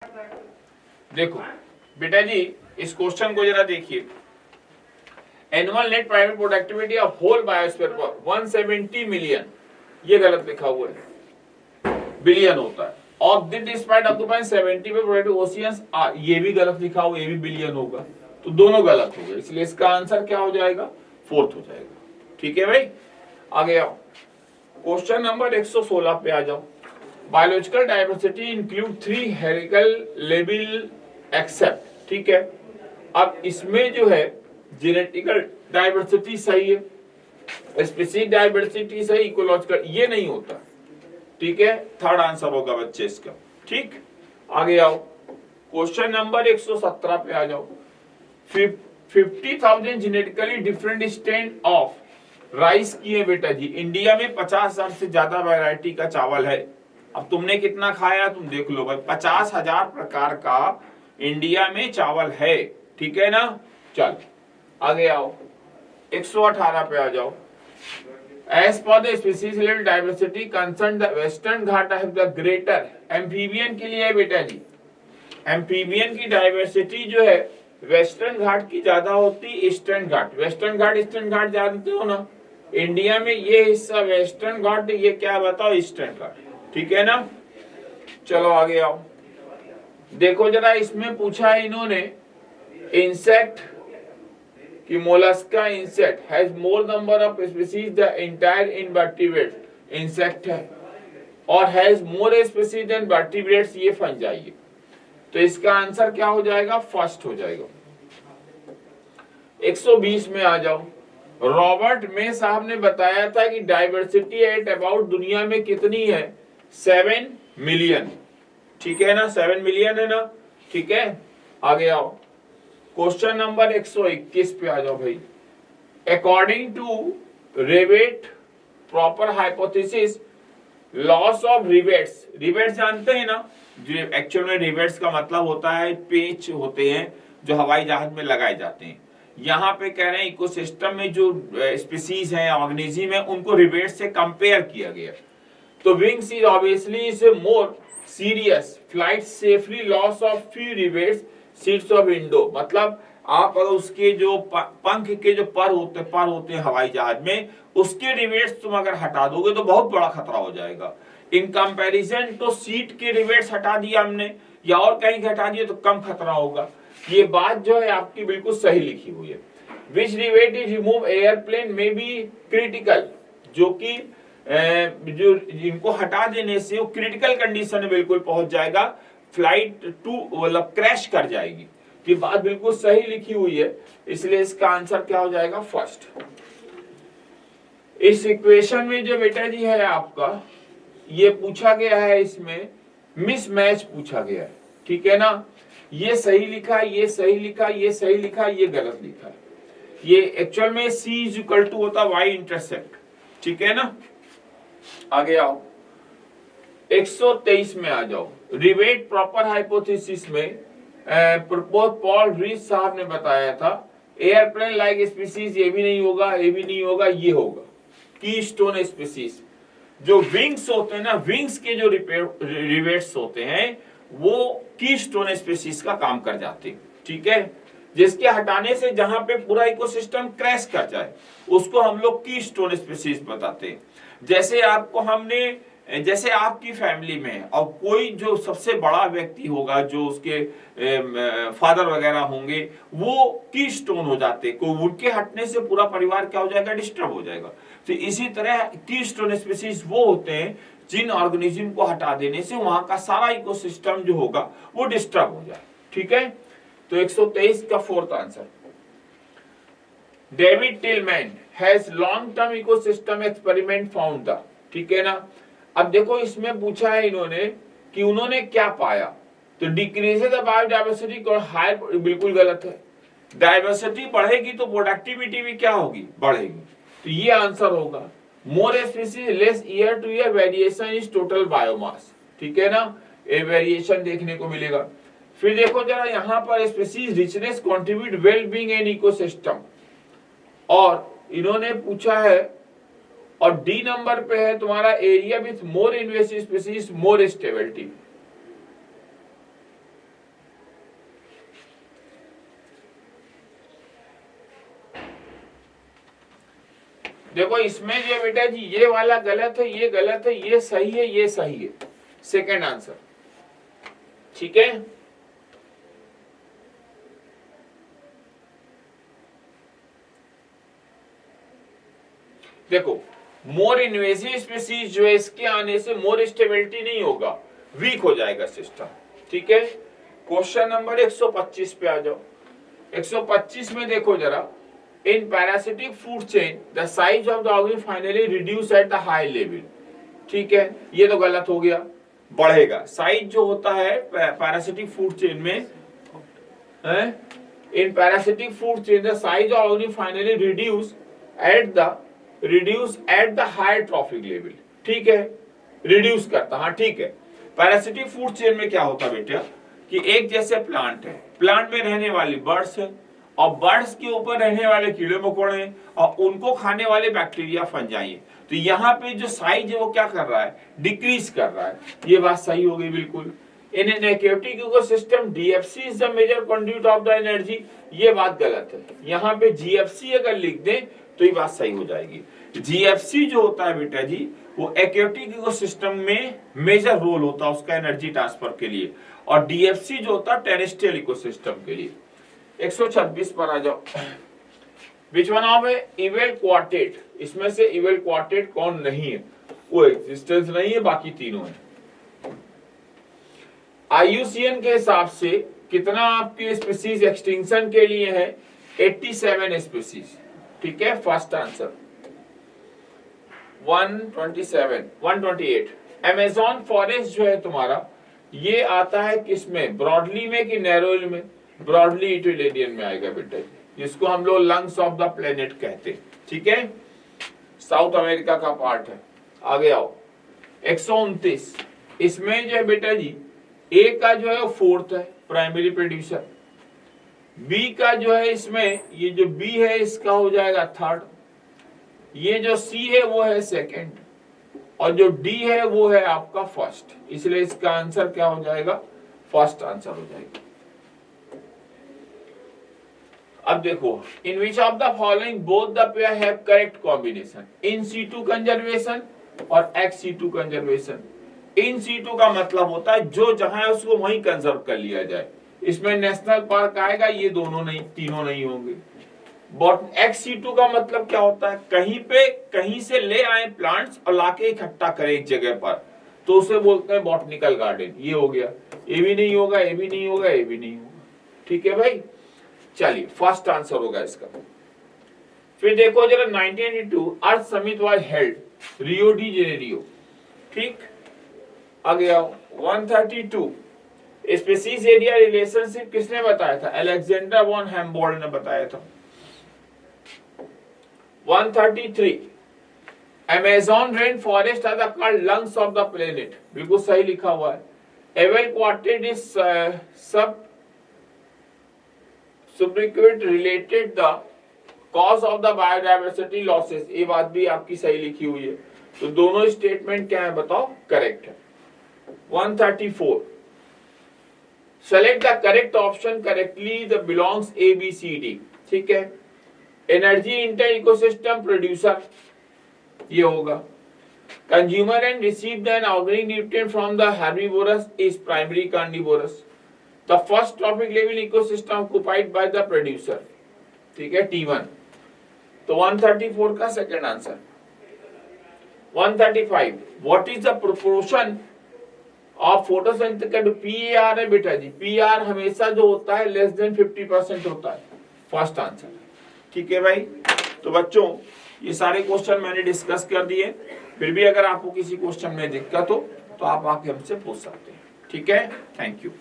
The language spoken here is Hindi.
देखो बेटा जी, इस क्वेश्चन को जरा देखिए। Annual net private productivity of whole biosphere पर 170 मिलियन, ये गलत लिखा हुआ है, बिलियन होता है। ऑफ दिस डिस्पाइट ऑक्यूपाइंग 70 पे प्रोडक्टिव ओशियंस, ये भी गलत लिखा हुआ, ये भी बिलियन होगा, तो दोनों गलत हो गए, इसलिए इसका आंसर क्या हो जाएगा? फोर्थ हो जाएगा। ठीक है भाई, आगे आओ। क्वेश्चन नंबर 116 पे आ जाओ। Biological diversity include 3 hierarchical level except, ठीक है। अब इसमें जो है जेनेटिकल डाइवर्सिटी सही है, स्पीशीज डाइवर्सिटी सही, इकोलॉजिकल ये नहीं होता, ठीक है। थर्ड आंसर होगा बच्चे इसका। ठीक, आगे आओ। क्वेश्चन नंबर 117 पे आ जाओ। 50,000 genetically different strain of rice की है बेटा जी। इंडिया में 50,000 से ज्यादा वैरायटी का चावल है। अब तुमने कितना खाया तुम देख लो भाई, 50,000 प्रकार का इंडिया में चावल है, ठीक है ना। चल आगे आओ, 118 पे आ जाओ। एज पर the species level diversity concern the western Ghat have the greater, amphibian के लिए है बेटा जी। एम्फीबियन की डाइवर्सिटी जो है वेस्टर्न घाट की ज्यादा होती, ईस्टर्न घाट। वेस्टर्न घाट ईस्टर्न घाट जानते हो ना, इंडिया में ये हिस्सा वेस्टर्न घाट, ये क्या बताओ ईस्टर्न घाट, ठीक है ना। चलो आगे आओ। देखो जरा, इसमें पूछा है इन्होंने इंसेक्ट कि mollusca insect has more number of species the entire invertebrate insect है, और has more species then vertebrates, ये फंजाई है। तो इसका आंसर क्या हो जाएगा? फर्स्ट हो जाएगा। 120 में आ जाओ। रॉबर्ट मे साहब ने बताया था कि डाइवर्सिटी एट अबाउट दुनिया में कितनी है? 7 मिलियन, ठीक है ना, 7 मिलियन है ना, ठीक है। आगे आओ, क्वेश्चन नंबर 121 पे आ जाओ भाई। According to rivet proper hypothesis, loss of rivets, rivets जानते हैं ना, जो एक्चुअल में रिवेट्स का मतलब होता है पेच होते हैं जो हवाई जहाज में लगाए जाते हैं। यहाँ पे कह रहे हैं इकोसिस्टम में जो स्पीसीज हैं, ऑर्गेनिज्म है, उनको रिवेट्स से कंपेयर किया गया। तो wings is obviously is more serious, flight safely, loss of few rivets, seats of window, मतलब आप अगर उसके जो पंख के जो पर होते हैं हवाई जहाज में, उसके रिवेट्स तुम अगर हटा दोगे तो बहुत बड़ा खतरा हो जाएगा। इन कंपैरिजन तो सीट के रिवेट्स हटा दिया हमने या और कहीं हटा दिए तो कम खतरा होगा। ये बात जो है आपकी बिल्कुल सही लिखी हुई है। विच रिवेट इज रिमूव एयरप्लेन में बी क्रिटिकल, जो कि जो इनको हटा देने से वो क्रिटिकल कंडीशन में बिल्कुल पहुंच जाएगा, फ्लाइट टू मतलब क्रैश कर जाएगी। ये बात बिल्कुल सही लिखी हुई है, इसलिए इसका आंसर क्या हो जाएगा? फर्स्ट। इस इक्वेशन में जो बेटा जी है आपका, ये पूछा गया है, इसमें मिसमैच पूछा गया है, ठीक है ना। ये सही लिखा, ये सही लिखा, ये सही लिखा, ये गलत लिखा है। ये एक्चुअल में C इज इक्वल टू होता Y इंटरसेप्ट, ठीक है ना। आगे आओ, 123 में आ जाओ। रिवेट प्रॉपर हाइपोथेसिस में प्रपोज पॉल रीस साहब ने बताया था एयरप्लेन लाइक स्पीसीज, ये भी नहीं होगा, ये भी नहीं होगा, ये होगा कीस्टोन स्पीसीज। जो विंग्स होते हैं ना, विंग्स के जो रिवेट्स होते हैं वो कीस्टोन स्पीसीज का काम कर जाते हैं, ठीक है। जिसके हटाने से जहां पे पूरा इकोसिस्टम क्रैश कर जाए उसको हम लोग कीस्टोन स्पीसीज बताते हैं। जैसे आपको हमने, जैसे आपकी फैमिली में और कोई जो सबसे बड़ा व्यक्ति होगा, जो उसके फादर वगैरह होंगे, वो कीस्टोन हो जाते, को उनके हटने से पूरा परिवार क्या हो जाएगा? डिस्टर्ब हो जाएगा। तो इसी तरह कीस्टोन स्पीसीज वो होते हैं जिन ऑर्गेनिज्म को हटा देने से वहां का सारा इकोसिस्टम जो होगा वो डिस्टर्ब हो जाए, ठीक है। तो 123 का fourth answer. David Tilman has long term ecosystem experiment found the, ठीक है ना। अब देखो इसमें पूछा है इन्होंने कि उन्होंने क्या पाया, तो डिक्रीजेस द बायोडायवर्सिटी और हायर, बिल्कुल गलत है। डायवर्सिटी बढ़ेगी तो प्रोडक्टिविटी भी क्या होगी? बढ़ेगी। तो ये आंसर होगा। मोर species less year two year variation is total biomass, ठीक है ना, ये वेरिएशन देखने को मिलेगा। फिर देखो जरा यहाँ पर species richness contribute well being in ecosystem, और इन्होंने पूछा है, और डी नंबर पे है तुम्हारा area with more invasive species more stability. देखो इसमें जो है बेटा जी ये वाला गलत है, ये गलत है, ये सही है, ये सही है, सेकंड आंसर। ठीक है, देखो मोर इन्वेसिव स्पीसीज जो है इसके आने से मोर स्टेबिलिटी नहीं होगा, वीक हो जाएगा सिस्टम। ठीक है, क्वेश्चन नंबर 125 पे आ जाओ। 125 में देखो जरा, in parasitic food chain the size of the organism finally reduce at the high level. ठीक है, ये तो गलत हो गया, बढ़ेगा साइज जो होता है पैरासिटिक फूड चेन में, in parasitic food chain the size of organism finally reduce at the high trophic level. ठीक है, रिड्यूस करता, हाँ ठीक है। पैरासिटिक फूड चेन में क्या होता है बेटा कि एक जैसे प्लांट है, प्लांट में रहने वाली बर्ड्स है और बर्ड्स के ऊपर रहने वाले कीड़े मकोड़े हैं और उनको खाने वाले बैक्टीरिया फंजाई है। तो यहाँ पे जो साइज है वो क्या कर रहा है, डिक्रीज कर रहा है। ये बात सही हो गई बिल्कुल। In an aquatic ecosystem DFC is the major conduit of the energy, ये बात गलत है। यहाँ पे जीएफसी अगर लिख दें तो ये बात सही हो जाएगी। जीएफसी जो होता है बेटा जी वो एक्वेटिक इकोसिस्टम में मेजर रोल होता है उसका एनर्जी ट्रांसफर के लिए, और डीएफसी जो होता है टेरेस्ट्रियल इकोसिस्टम के लिए। 126 पर आ जाओ। Which one of eval quartet, इसमें से इवेल क्वार्टेट कौन नहीं है, वो एग्जिस्टेंस नहीं है, बाकी तीनों है। IUCN के हिसाब से कितना आपके स्पीसीज एक्सटिंक्शन के लिए है, 87 स्पीसीज। ठीक है, फर्स्ट आंसर 128। अमेज़न फॉरेस्ट जो है तुम्हारा ये आता है किसमें, ब्रॉडली में कि नैरोल में, ब्रॉडली इटोलेरियन में आएगा बेटा, जिसको हम लोग लंग्स ऑफ द प्लेनेट कहते हैं। ठीक है, साउथ अमेरिका का पार्ट है। आगे आओ 129, इसमें जो है बेटा जी ए का जो है फोर्थ है प्राइमरी प्रोड्यूसर, बी का जो है इसमें ये जो बी है इसका हो जाएगा थर्ड, ये जो सी है वो है सेकंड, और जो डी है वो है आपका फर्स्ट, इसलिए इसका आंसर क्या हो जाएगा, फर्स्ट आंसर हो जाएगा। अब देखो, in which of the following both the pair have correct combination, in situ conservation और ex situ conservation. In situ का मतलब होता है जो जहां है उसको वहीं कंजर्व कर लिया जाए। इसमें नेशनल पार्क आएगा, ये दोनों नहीं, तीनों नहीं होंगे। एक्स-सीटू का मतलब क्या होता है, कहीं पे कहीं से ले आए प्लांट्स और लाके इकट्ठा करें एक जगह पर, तो उसे बोलते हैं बॉटनिकल गार्डन। ये हो गया, ये भी नहीं होगा, ये भी नहीं होगा, ये भी नहीं होगा। ठीक है भाई, चलिए फर्स्ट आंसर होगा इसका। फिर देखो जरा 1982 earth summit was held Rio de Janeiro. ठीक, आगे आओ 132 स्पीसीज एरिया रिलेशनशिप किसने बताया था, अलेक्जेंडर वॉन हेम्बोल्ड ने बताया था। 133 Amazon rain forest are the called lungs of the planet, बिल्कुल सही लिखा हुआ है। Evil quartet is sobriquet related the cause of the biodiversity losses, ये बात भी आपकी सही लिखी हुई है। तो दोनों स्टेटमेंट क्या है बताओ, करेक्ट है। 134 select the correct option correctly the belongs A B C D. ठीक है, एनर्जी इंटर इकोसिस्टम प्रोड्यूसर ये होगा। Consumer and receive an organic nutrient from the herbivorous is primary carnivorous. The first trophic level ecosystem occupied by the producer. ठीक है, T1। तो 134 का second answer. 135 what is the proportion of photosynthesis, PAR है बेटा जी, PAR हमेशा जो होता है लेस देन 50% होता है, फर्स्ट आंसर। ठीक है भाई, तो बच्चों ये सारे क्वेश्चन मैंने डिस्कस कर दिए, फिर भी अगर आपको किसी क्वेश्चन में दिक्कत हो तो आप आके हमसे पूछ सकते हैं। ठीक है, थैंक यू।